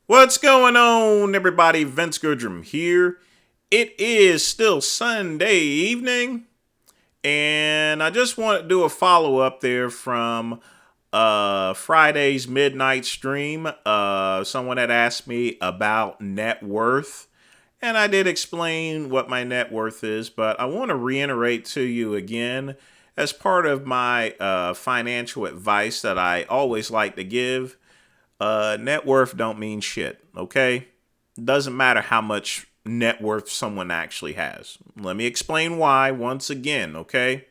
What's going on, everybody? Vince Goodrum here. It is still Sunday evening, and I just want to do a follow up there from Friday's midnight stream. Someone had asked me about net worth, and I did explain what my net worth is, but I want to reiterate to you again as part of my financial advice that I always like to give. Net worth don't mean shit, okay? Doesn't matter how much net worth someone actually has. Let me explain why once again, okay?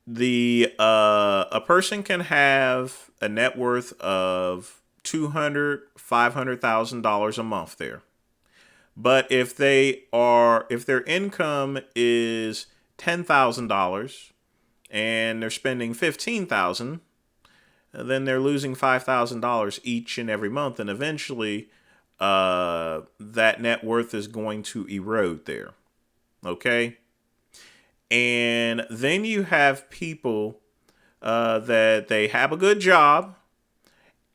The A person can have a net worth of $500,000 a month there. But if their income is $10,000 and they're spending $15,000, then they're losing $5,000 each and every month, and eventually that net worth is going to erode there. Okay? And then you have people that they have a good job,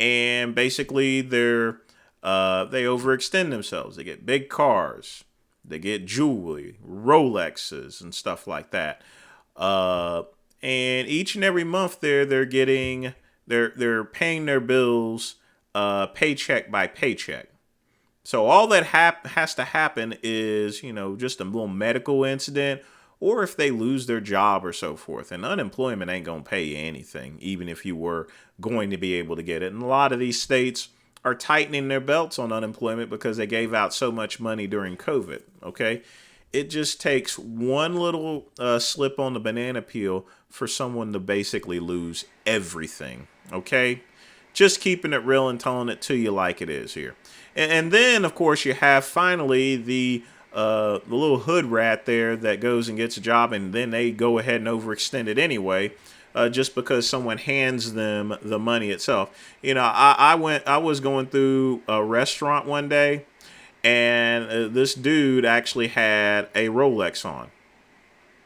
and basically they overextend themselves. They get big cars, they get jewelry, Rolexes, and stuff like that. And each and every month they're getting they're paying their bills paycheck by paycheck. So all that has to happen is, just a little medical incident, or if they lose their job or so forth. And unemployment ain't going to pay you anything, even if you were going to be able to get it. And a lot of these states are tightening their belts on unemployment because they gave out so much money during COVID. Okay. It just takes one little slip on the banana peel for someone to basically lose everything. Okay. Just keeping it real and telling it to you like it is here. And then, of course, you have finally the little hood rat there that goes and gets a job, and then they go ahead and overextend it anyway, just because someone hands them the money itself. I was going through a restaurant one day, and this dude actually had a Rolex on.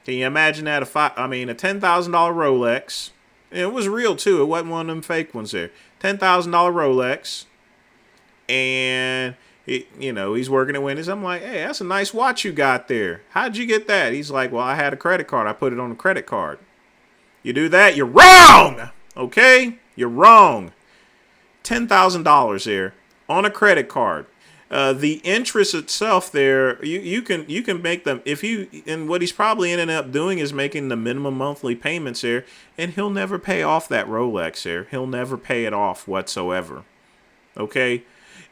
Can you imagine that? A $10,000 Rolex. It was real too. It wasn't one of them fake ones there. $10,000 Rolex, and he's working at Wendy's. I'm like, hey, that's a nice watch you got there. How'd you get that? He's like, well, I had a credit card. I put it on a credit card. You do that, you're wrong. Okay, you're wrong. $10,000 there on a credit card. The interest itself there, you can make them and what he's probably ended up doing is making the minimum monthly payments there, and he'll never pay off that Rolex there. He'll never pay it off whatsoever. Okay,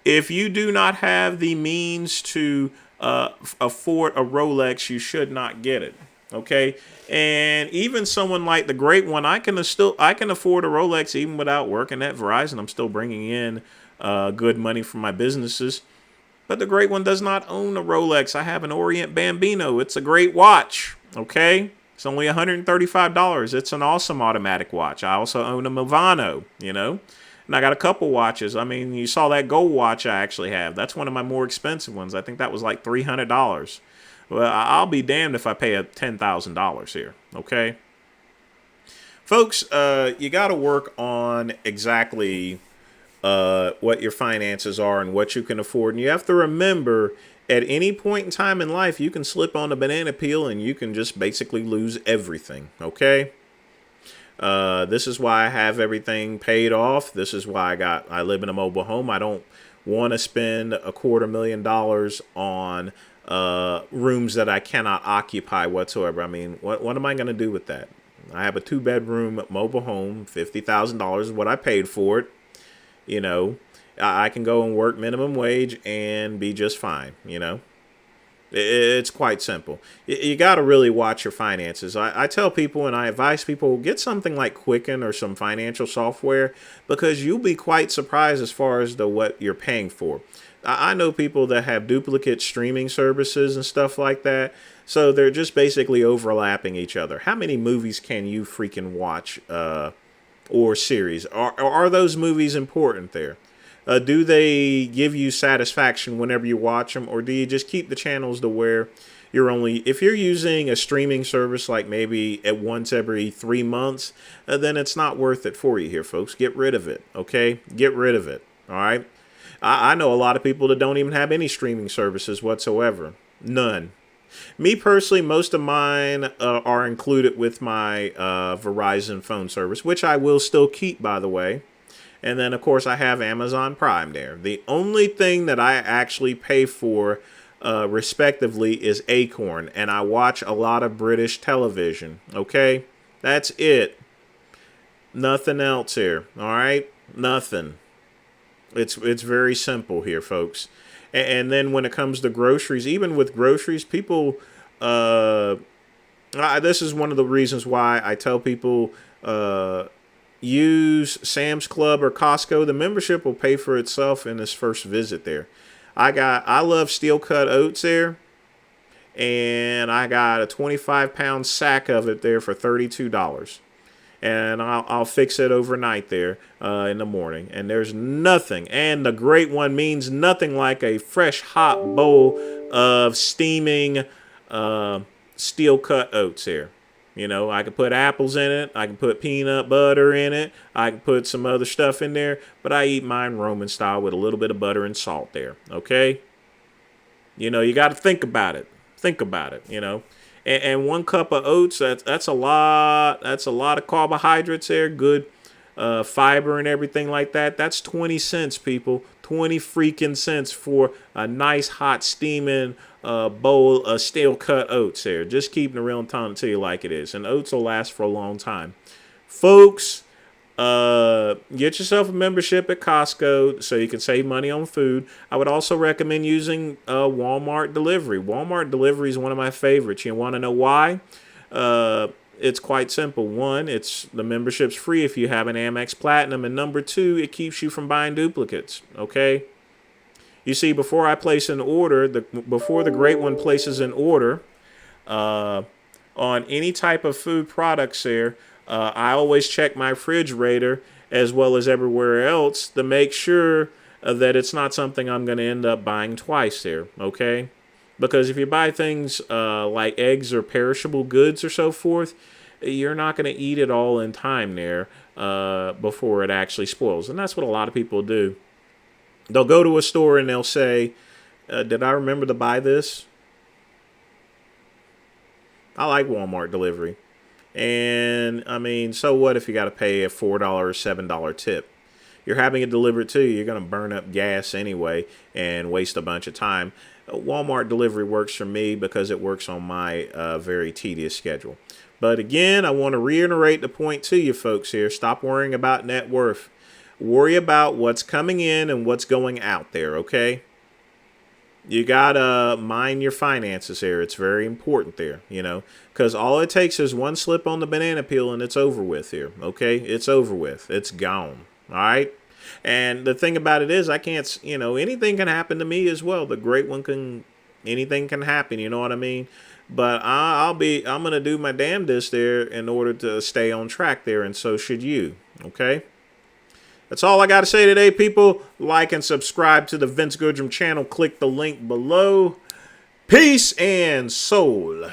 if you do not have the means to afford a Rolex, you should not get it. Okay, and even someone like the great one, I can afford a Rolex even without working at Verizon. I'm still bringing in good money from my businesses. But the great one does not own a Rolex. I have an Orient Bambino. It's a great watch. Okay, it's only $135. It's an awesome automatic watch. I also own a Movano. And I got a couple watches. I mean, you saw that gold watch I actually have. That's one of my more expensive ones. I think that was like $300. Well, I'll be damned if I pay $10,000 here. Okay, folks, you got to work on exactly what your finances are and what you can afford. And you have to remember, at any point in time in life, you can slip on a banana peel and you can just basically lose everything. Okay. This is why I have everything paid off. This is why I live in a mobile home. I don't want to spend $250,000 on rooms that I cannot occupy whatsoever. I mean, what am I going to do with that? I have a 2-bedroom mobile home. $50,000 is what I paid for it. I can go and work minimum wage and be just fine. It's quite simple. You got to really watch your finances. I tell people and I advise people, get something like Quicken or some financial software, because you'll be quite surprised as far as what you're paying for. I know people that have duplicate streaming services and stuff like that. So they're just basically overlapping each other. How many movies can you freaking watch or series? Are those movies important there? Do they give you satisfaction whenever you watch them, or do you just keep the channels to where if you're using a streaming service like maybe at once every 3 months, then it's not worth it for you here, folks. Get rid of it, okay? Get rid of it, all right? I know a lot of people that don't even have any streaming services whatsoever. None. Me personally, most of mine are included with my Verizon phone service, which I will still keep, by the way. And then, of course, I have Amazon Prime there. The only thing that I actually pay for, respectively, is Acorn. And I watch a lot of British television. Okay? That's it. Nothing else here. All right? Nothing. It's very simple here, folks. And then when it comes to groceries, even with groceries, people, this is one of the reasons why I tell people, use Sam's Club or Costco. The membership will pay for itself in this first visit there. I love steel cut oats there, and I got a 25-pound sack of it there for $32. And I'll fix it overnight there in the morning. And there's nothing, and the great one means nothing like a fresh hot bowl of steaming steel cut oats here. You know, I could put apples in it. I can put peanut butter in it. I can put some other stuff in there. But I eat mine Roman style with a little bit of butter and salt there. Okay? You know, you got to think about it. Think about it, you know. And 1 cup of oats, that's a lot. That's a lot of carbohydrates there. Good fiber and everything like that. That's 20 cents, people. 20 freaking cents for a nice hot steaming bowl of steel cut oats there. Just keeping it real and telling it to you like it is. And oats will last for a long time. Folks, get yourself a membership at Costco so you can save money on food. I would also recommend using Walmart delivery. Walmart delivery is one of my favorites. You want to know why? It's quite simple. One, the membership's free if you have an Amex Platinum, and number two, it keeps you from buying duplicates. Okay. You see, before I place an order, before the Great One places an order on any type of food products there, I always check my refrigerator as well as everywhere else to make sure that it's not something I'm going to end up buying twice there, okay? Because if you buy things like eggs or perishable goods or so forth, you're not going to eat it all in time there before it actually spoils. And that's what a lot of people do. They'll go to a store and they'll say, did I remember to buy this? I like Walmart delivery. And, I mean, so what if you got to pay a $4 or $7 tip? You're having it delivered to you. You're going to burn up gas anyway and waste a bunch of time. Walmart delivery works for me because it works on my very tedious schedule. But again, I want to reiterate the point to you folks here. Stop worrying about net worth. Worry about what's coming in and what's going out there, okay? You got to mind your finances here. It's very important there, you know, because all it takes is one slip on the banana peel and it's over with here, okay? It's over with. It's gone, all right? And the thing about it is I can't, you know, anything can happen to me as well. The Great One anything can happen, you know what I mean? But I'm going to do my damnedest there in order to stay on track there, and so should you, okay? That's all I got to say today, people. Like and subscribe to the Vince Goodrum channel. Click the link below. Peace and soul.